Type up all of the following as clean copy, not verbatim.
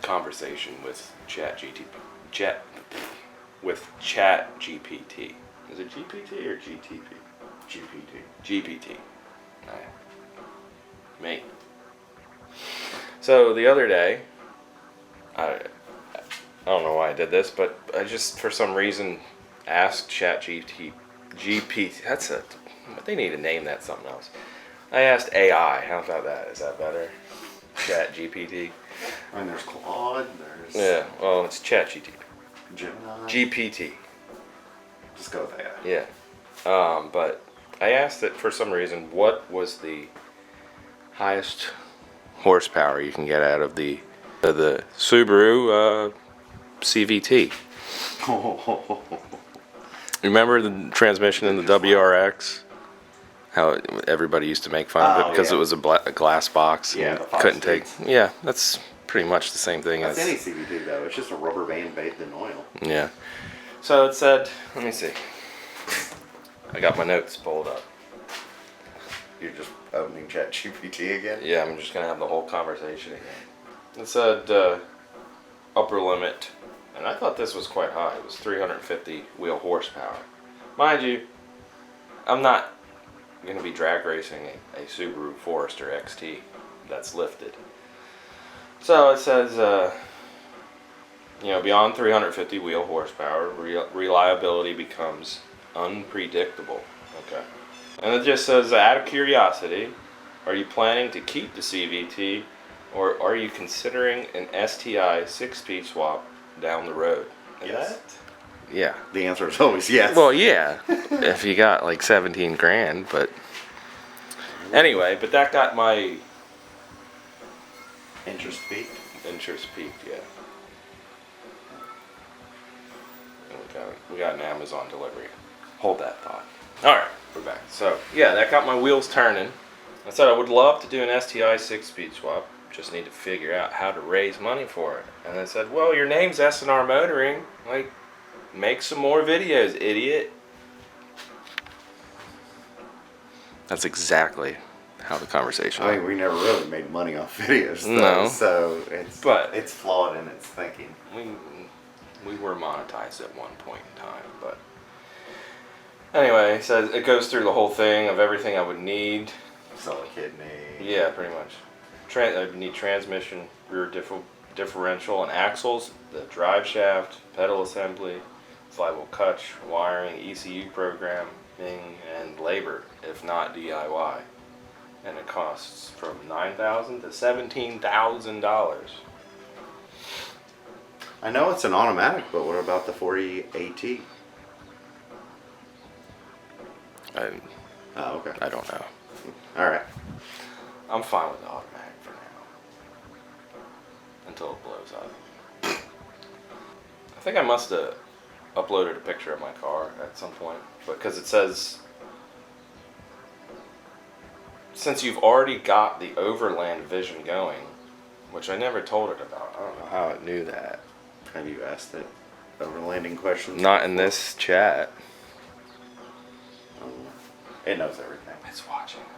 conversation with ChatGPT. Is it GPT or GTP? GPT. Me. So the other day, I don't know why I did this, but I just for some reason asked GPT. They need to name that something else. I asked AI. How about that? Is that better? ChatGPT. I mean, there's Claude. There's it's ChatGPT. Gemini. GPT. Just go with AI. Yeah. But I asked it for some reason, what was the highest horsepower you can get out of the Subaru CVT? Remember the transmission in the WRX? How everybody used to make fun of it because it was a glass box. Yeah, and couldn't take. Yeah, that's pretty much the same thing. That's any CVT though. It's just a rubber band bathed in oil. Yeah. So it said, let me see. I got my notes pulled up. You're just opening ChatGPT again? Yeah, I'm just gonna have the whole conversation again. It said upper limit, and I thought this was quite high. It was 350 wheel horsepower. Mind you, I'm not going to be drag racing a Subaru Forester XT that's lifted. So it says, beyond 350 wheel horsepower, reliability becomes unpredictable. Okay. And it just says, out of curiosity, are you planning to keep the CVT, or are you considering an STI 6-speed swap down the road? Yes. Yeah. The answer is always yes. Well, yeah, if you got like 17 grand, but anyway, but that got my interest peaked. Yeah. And we got an Amazon delivery. Hold that thought. All right, we're back. So yeah, that got my wheels turning. I said I would love to do an STI 6-speed swap. Just need to figure out how to raise money for it. And I said, well, your name's S&R Motoring. Like, make some more videos, idiot. That's exactly how the conversation went. I mean, we never really made money off videos, though, no. So it's flawed in its thinking. We were monetized at one point in time, but anyway, it says it goes through the whole thing of everything I would need. Sell a kidney. Yeah, pretty much. I need transmission, rear differential, and axles, the drive shaft, pedal assembly, flywheel clutch, wiring, ECU programming, and labor, if not DIY. And it costs from $9,000 to $17,000. I know it's an automatic, but what about the 40 AT? Oh, okay. I don't know. All right. I'm fine with the automatic for now. Until it blows up. I think I must have uploaded a picture of my car at some point. Because it says, since you've already got the Overland vision going, which I never told it about. I don't know how it knew that. Have you asked it overlanding questions? Not in this chat. It knows everything. It's watching us.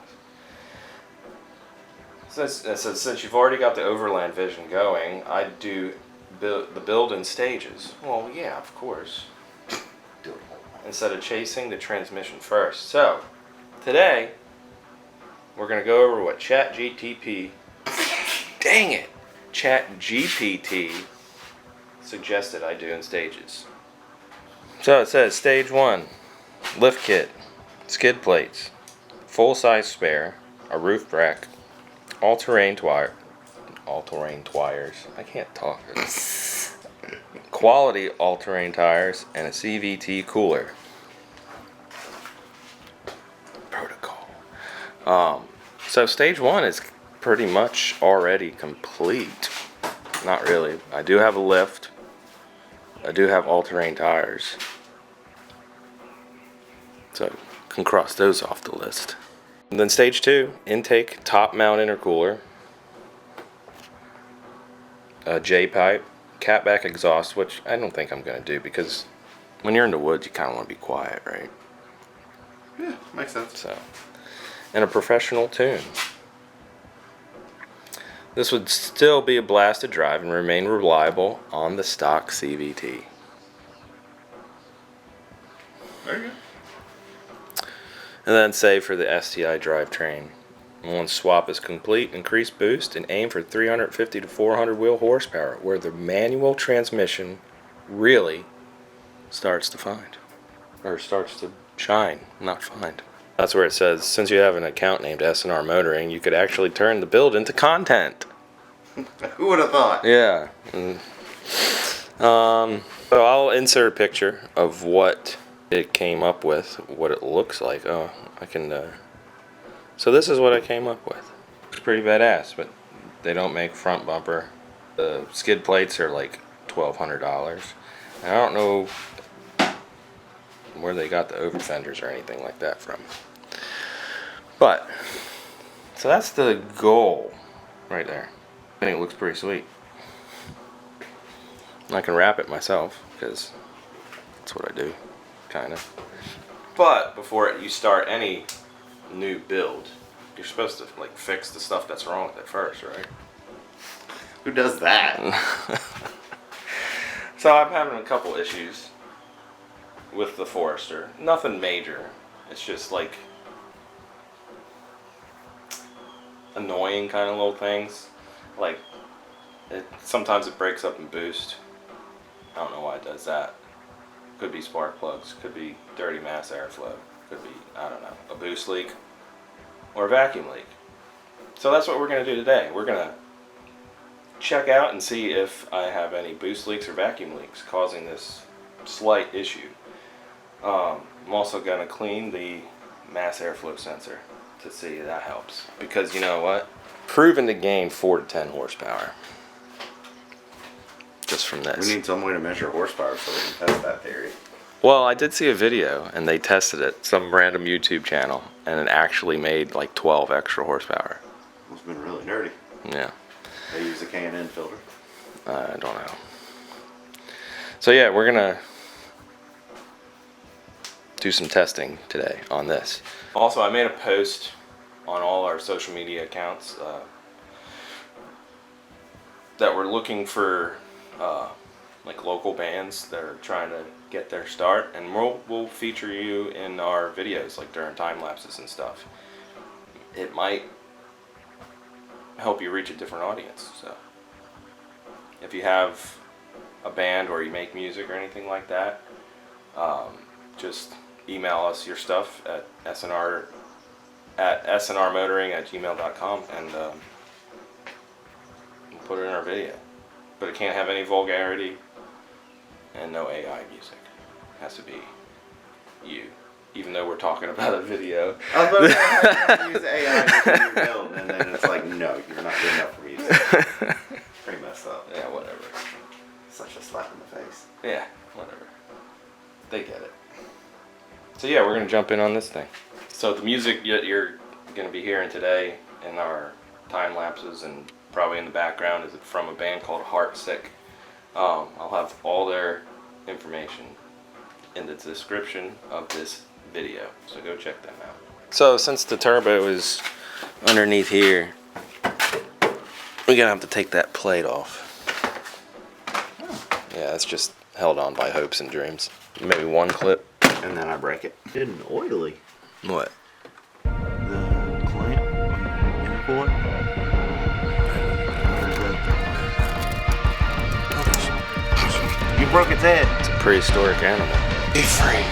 It says, since you've already got the Overland vision going, I'd do the build in stages. Well, yeah, of course. Do it. Instead of chasing the transmission first. So, today, we're going to go over what ChatGPT suggested I do in stages. So it says stage 1, lift kit, skid plates, full-size spare, a roof rack, all-terrain tires. I can't talk. Quality all-terrain tires and a CVT cooler. Protocol. So stage 1 is pretty much already complete. Not really. I do have a lift. I do have all-terrain tires. So can cross those off the list. And then stage 2, intake, top mount intercooler, a J-pipe, catback exhaust, which I don't think I'm going to do because when you're in the woods you kind of want to be quiet, right? Yeah, makes sense. So, and a professional tune. This would still be a blast to drive and remain reliable on the stock CVT. There you go. And then say for the STI drivetrain. Once swap is complete, increase boost and aim for 350 to 400 wheel horsepower, where the manual transmission really starts to find. Or starts to shine, not find. That's where it says, since you have an account named S&R Motoring, you could actually turn the build into content. Who would have thought? Yeah. So I'll insert a picture of what it came up with, what it looks like. Oh, I can... So this is what I came up with. It's pretty badass, but they don't make front bumper. The skid plates are like $1,200. And I don't know where they got the over fenders or anything like that from. But, so that's the goal right there. I think it looks pretty sweet. I can wrap it myself, because that's what I do, kind of. But before you start any new build, you're supposed to like fix the stuff that's wrong with it first, right? Who does that? So I'm having a couple issues with the Forester. Nothing major. It's just like annoying kind of little things. Like sometimes it breaks up in boost. I don't know why it does that. Could be spark plugs, could be dirty mass airflow, could be, I don't know, a boost leak or a vacuum leak. So that's what we're going to do today. We're going to check out and see if I have any boost leaks or vacuum leaks causing this slight issue. I'm also going to clean the mass airflow sensor to see if that helps. Because you know what? Proven to gain 4 to 10 horsepower. Just from this. We need some way to measure horsepower so we can test that theory. Well, I did see a video and they tested it, some random YouTube channel, and it actually made like 12 extra horsepower. Must have been really dirty. Yeah. They use a K&N filter. I don't know. So yeah, we're gonna do some testing today on this. Also, I made a post on all our social media accounts that we're looking for like local bands that are trying to get their start, and we'll feature you in our videos, like during time lapses and stuff. It might help you reach a different audience. So if you have a band or you make music or anything like that, just email us your stuff at snrmotoring@gmail.com and we'll put it in our video. But it can't have any vulgarity and no AI music. It has to be you, even though we're talking about a video. I was about to say, how do you use AI to do your build? And then it's like, no, you're not good enough for music. Pretty messed up. Yeah, whatever. Such a slap in the face. Yeah, whatever. They get it. So yeah, we're going to jump in on this thing. So the music you're going to be hearing today in our time lapses and probably in the background is from a band called HEARTSICK. I'll have all their information in the description of this video, so go check them out. So since the turbo is underneath here, we're gonna have to take that plate off. Yeah, it's just held on by hopes and dreams. Maybe one clip. And then I break it. Getting oily. What? The clamp on the intercooler. You broke its head. It's a prehistoric animal. Be free.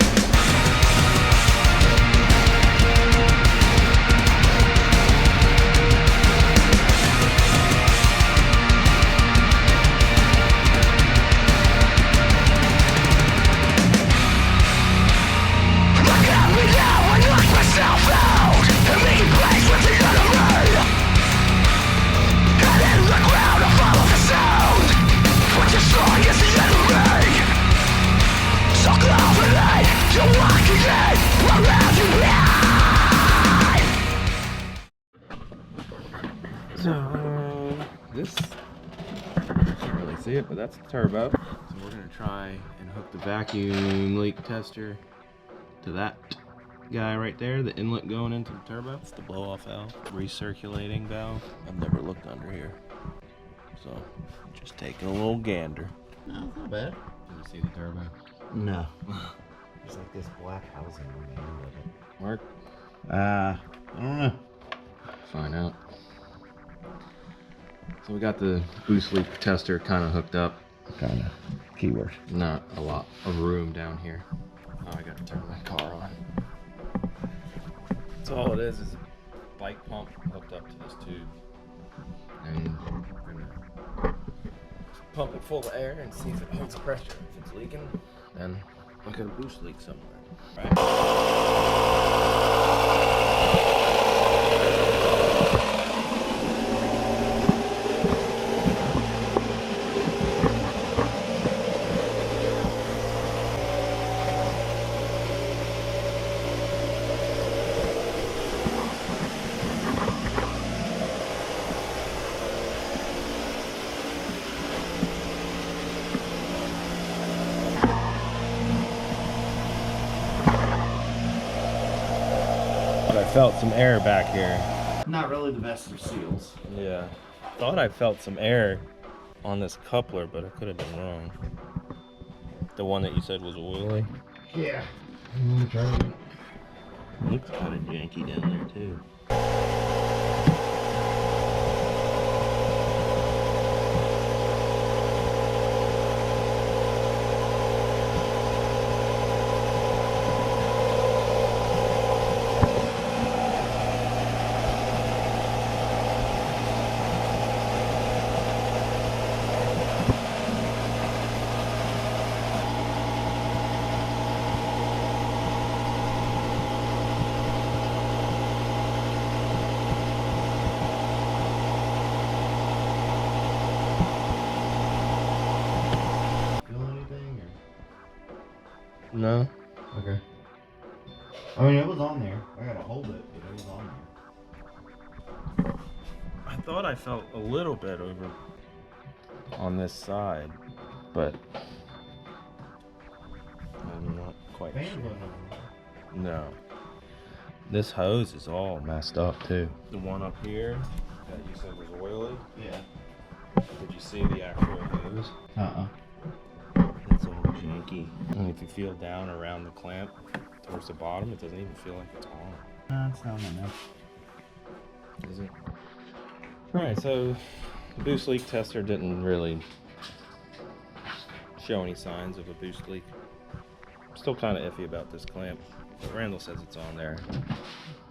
So this, can't really see it, but that's the turbo. So we're gonna try and hook the vacuum leak tester to that guy right there, the inlet going into the turbo. It's the blow off valve, recirculating valve. I've never looked under here. So, just taking a little gander. No, it's not bad. Did you see the turbo? No. There's like this black housing on the end of it. Mark? I don't know. Find out. So we got the boost leak tester kind of hooked up. Kind of keyword. Not a lot of room down here. Oh, I gotta turn my car on. So all it is a bike pump hooked up to this tube. And we're gonna pump it full of air and see if it holds pressure. If it's leaking, then we got a boost leak somewhere. Right? I felt some air back here. Not really the best of seals. Yeah. Thought I felt some air on this coupler, but I could have been wrong. The one that you said was oily? Yeah. Looks kind of janky down there too. No. Okay. I mean, it was on there. I gotta hold it, but it was on there. I thought I felt a little bit over on this side, but I'm not quite Fan sure. wasn't on there. No. This hose is all messed up too. The one up here that you said was oily. Yeah. Did you see the actual hose? It's all janky. And if you feel down around the clamp towards the bottom, it doesn't even feel like it's on. It's not enough. Is it? Alright, so the boost leak tester didn't really show any signs of a boost leak. Still kind of iffy about this clamp, but Randall says it's on there.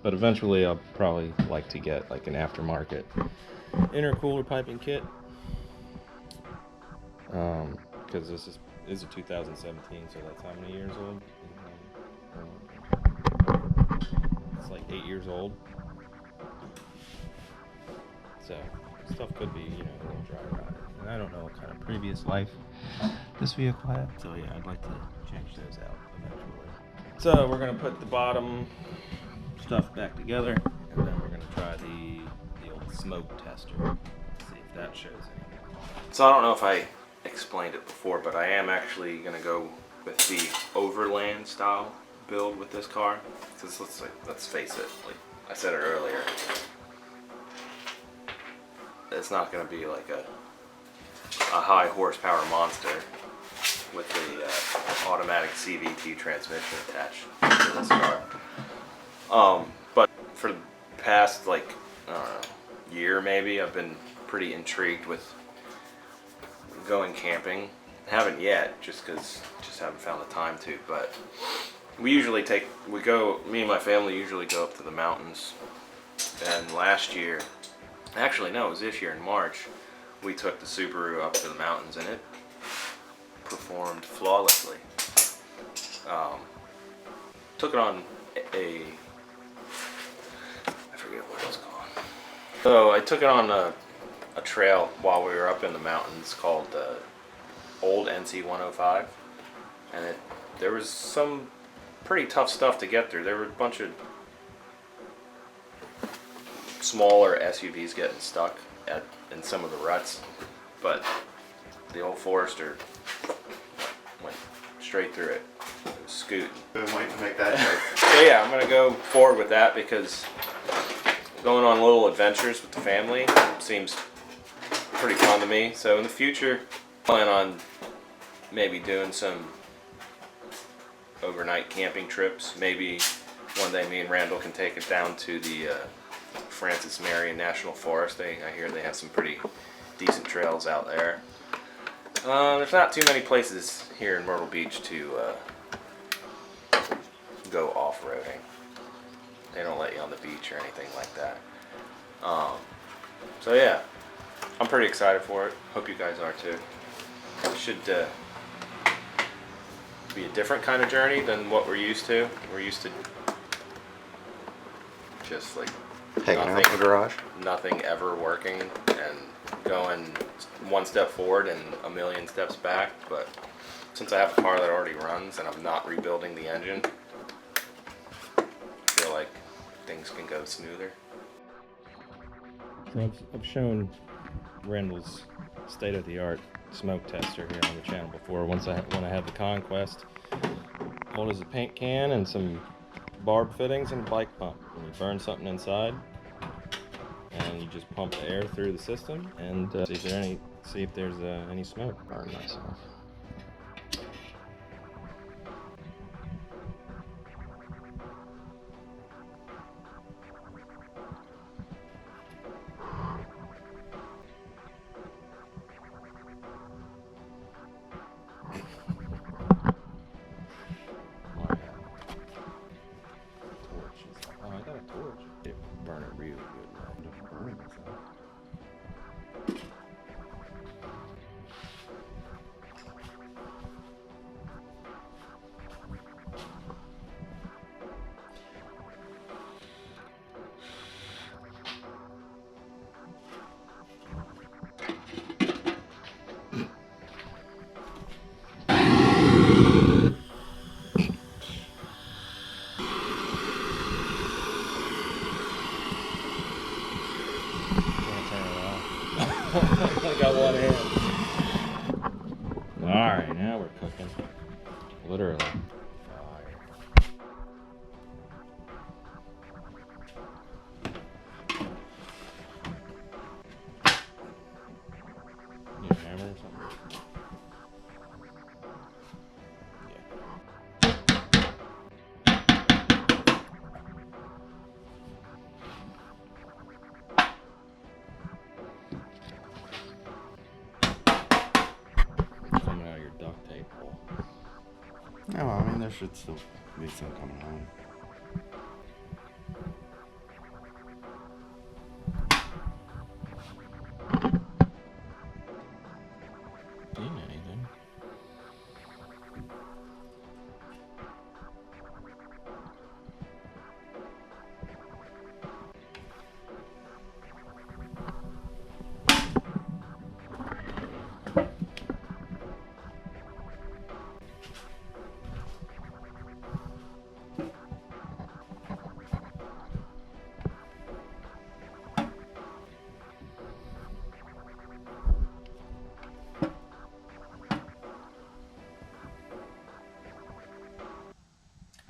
But eventually I'll probably like to get like an aftermarket intercooler piping kit. Because this is a 2017, so that's how many years old? It's like 8 years old. So stuff could be, you know, a little dry rotted. And I don't know what kind of previous life this vehicle had. So yeah, I'd like to change those out eventually. So we're gonna put the bottom stuff back together, and then we're gonna try the old smoke tester. See if that shows anything. So I don't know if I explained it before, but I am actually gonna go with the Overland style build with this car. Because let's face it, like I said it earlier, it's not gonna be like a high horsepower monster with the automatic CVT transmission attached to this car. But for the past like I don't know, year maybe, I've been pretty intrigued with going camping. Haven't yet, just haven't found the time to. But me and my family usually go up to the mountains. And last year, actually no, it was this year in March, we took the Subaru up to the mountains, and it performed flawlessly. Took it on I forget what it was called. So I took it on a trail while we were up in the mountains called Old NC 105, and there was some pretty tough stuff to get through. There were a bunch of smaller SUVs getting stuck in some of the ruts, but the old Forester went straight through it. It was scooting. Been waiting to make that joke. So yeah, I'm gonna go forward with that because going on little adventures with the family seems pretty fun to me. So in the future, I plan on maybe doing some overnight camping trips. Maybe one day me and Randall can take it down to the Francis Marion National Forest. I hear they have some pretty decent trails out there. There's not too many places here in Myrtle Beach to go off-roading. They don't let you on the beach or anything like that. So yeah, I'm pretty excited for it. Hope you guys are too. It should be a different kind of journey than what we're used to. We're used to just like Hanging out in the garage. nothing ever working and going one step forward and a million steps back. But since I have a car that already runs and I'm not rebuilding the engine, I feel like things can go smoother. So I've shown Randall's state-of-the-art smoke tester here on the channel before. When I had the Conquest, hold as a paint can and some barb fittings and a bike pump. And you burn something inside, and you just pump the air through the system and see if there's any smoke. Burn myself. Burn it really good. Burn myself. I got one hand. Alright, now we're cooking. Literally. Need a hammer or something? Coming out of your duct tape hole. No, I mean there should still be some coming on. Seen anything?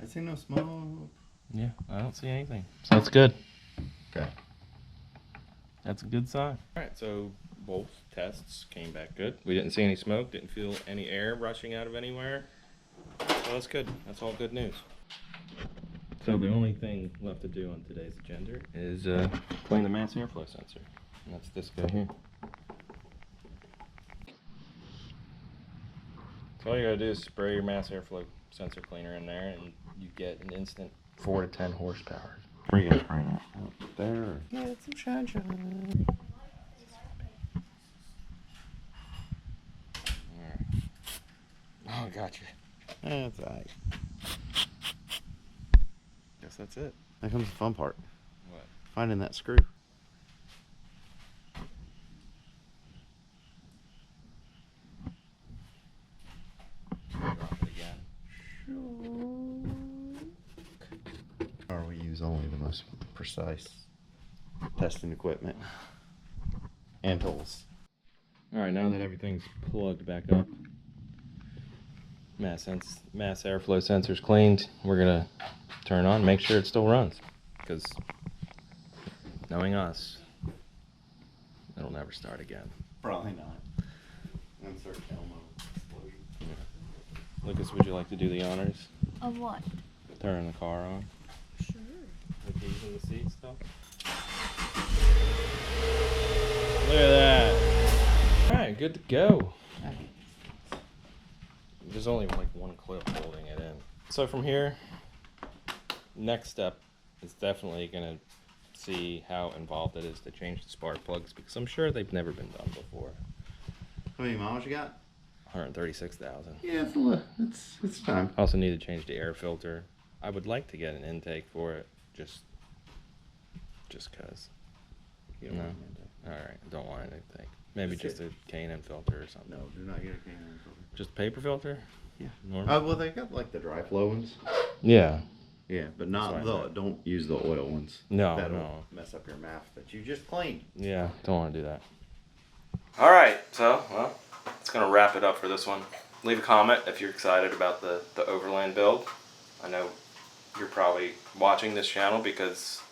I see no smoke. Yeah, I don't see anything. So that's good. Okay. That's a good sign. Alright, so both tests came back good. We didn't see any smoke, didn't feel any air rushing out of anywhere. So that's good. That's all good news. So the only thing left to do on today's agenda is clean the mass airflow sensor. And that's this guy here. So all you gotta do is spray your mass airflow sensor cleaner in there and you get an instant 4 to 10 horsepower. Where are you gonna spray that? Up there. Yeah, it's some sunshine. Oh, gotcha. That's alright. Guess that's it. There comes the fun part. What? Finding that screw. Drop it again. Or we use only the most precise testing equipment and tools. Alright, now that everything's plugged back up, mass airflow sensor's cleaned, we're gonna turn on, make sure it still runs. Because knowing us, it'll never start again. Probably not. Insert Elmo explosion. Lucas, would you like to do the honors? Of what? Turn the car on. Sure. With the keys in the seat still. Look at that. Alright, good to go. There's only like one clip holding it in. So from here, next step is definitely going to see how involved it is to change the spark plugs, because I'm sure they've never been done before. How many miles you got? 136,000. Yeah, it's time. I also need to change the air filter. I would like to get an intake for it, just cause. You don't No. want an intake. Alright, I don't want an intake. Maybe Just just a K&N filter or something. No, do not get a K&N filter. Just a paper filter? Yeah. Normal? Well, they got like the dry flow ones. Yeah. Yeah, but That's what I not meant. don't use the oil ones. No, That'll no. mess up your math that you just cleaned. Yeah, don't want to do that. Alright, so, well, it's going to wrap it up for this one. Leave a comment if you're excited about the Overland build. I know you're probably watching this channel because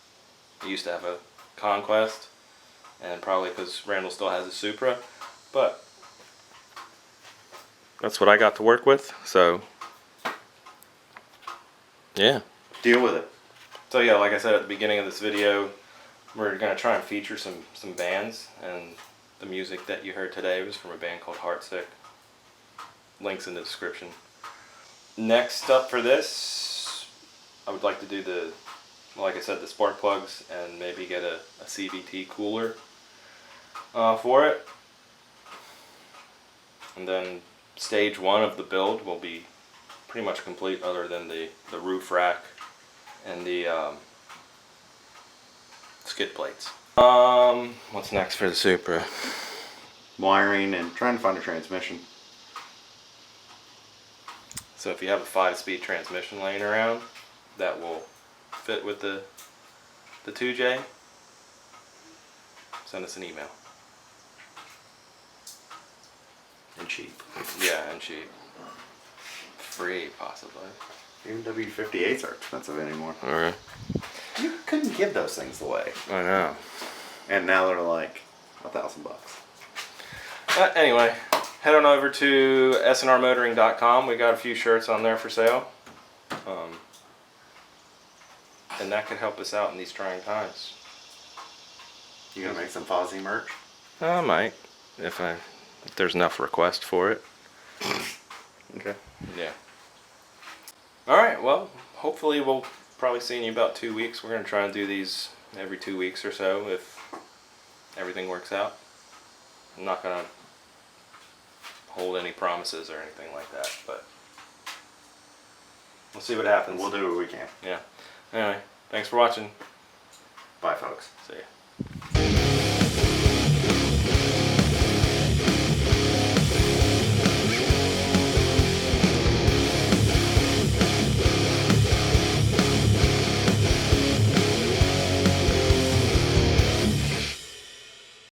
I used to have a Conquest, and probably because Randall still has a Supra, but that's what I got to work with, so yeah. Deal with it. So yeah, like I said at the beginning of this video, we're going to try and feature some bands, and the music that you heard today was from a band called HEARTSICK. Links in the description. Next up for this, I would like to do like I said, the spark plugs, and maybe get a CVT cooler for it. And then stage 1 of the build will be pretty much complete, other than the roof rack and the skid plates. What's next for the Supra? Wiring and trying to find a transmission. So if you have a 5-speed transmission laying around that will fit with the 2J, send us an email. And cheap. Yeah, and cheap. Free, possibly. Even W58s are expensive anymore. Alright. You couldn't give those things away. I know. And now they're like $1,000. But anyway, head on over to sandrmotoring.com. We got a few shirts on there for sale. And that could help us out in these trying times. You gonna make some Fozzie merch? I might, if there's enough request for it. Okay. Yeah. Alright, well, hopefully we'll probably see you in about 2 weeks. We're going to try and do these every 2 weeks or so if everything works out. I'm not going to hold any promises or anything like that, but we'll see what happens. We'll do what we can. Yeah. Anyway, thanks for watching. Bye, folks. See ya.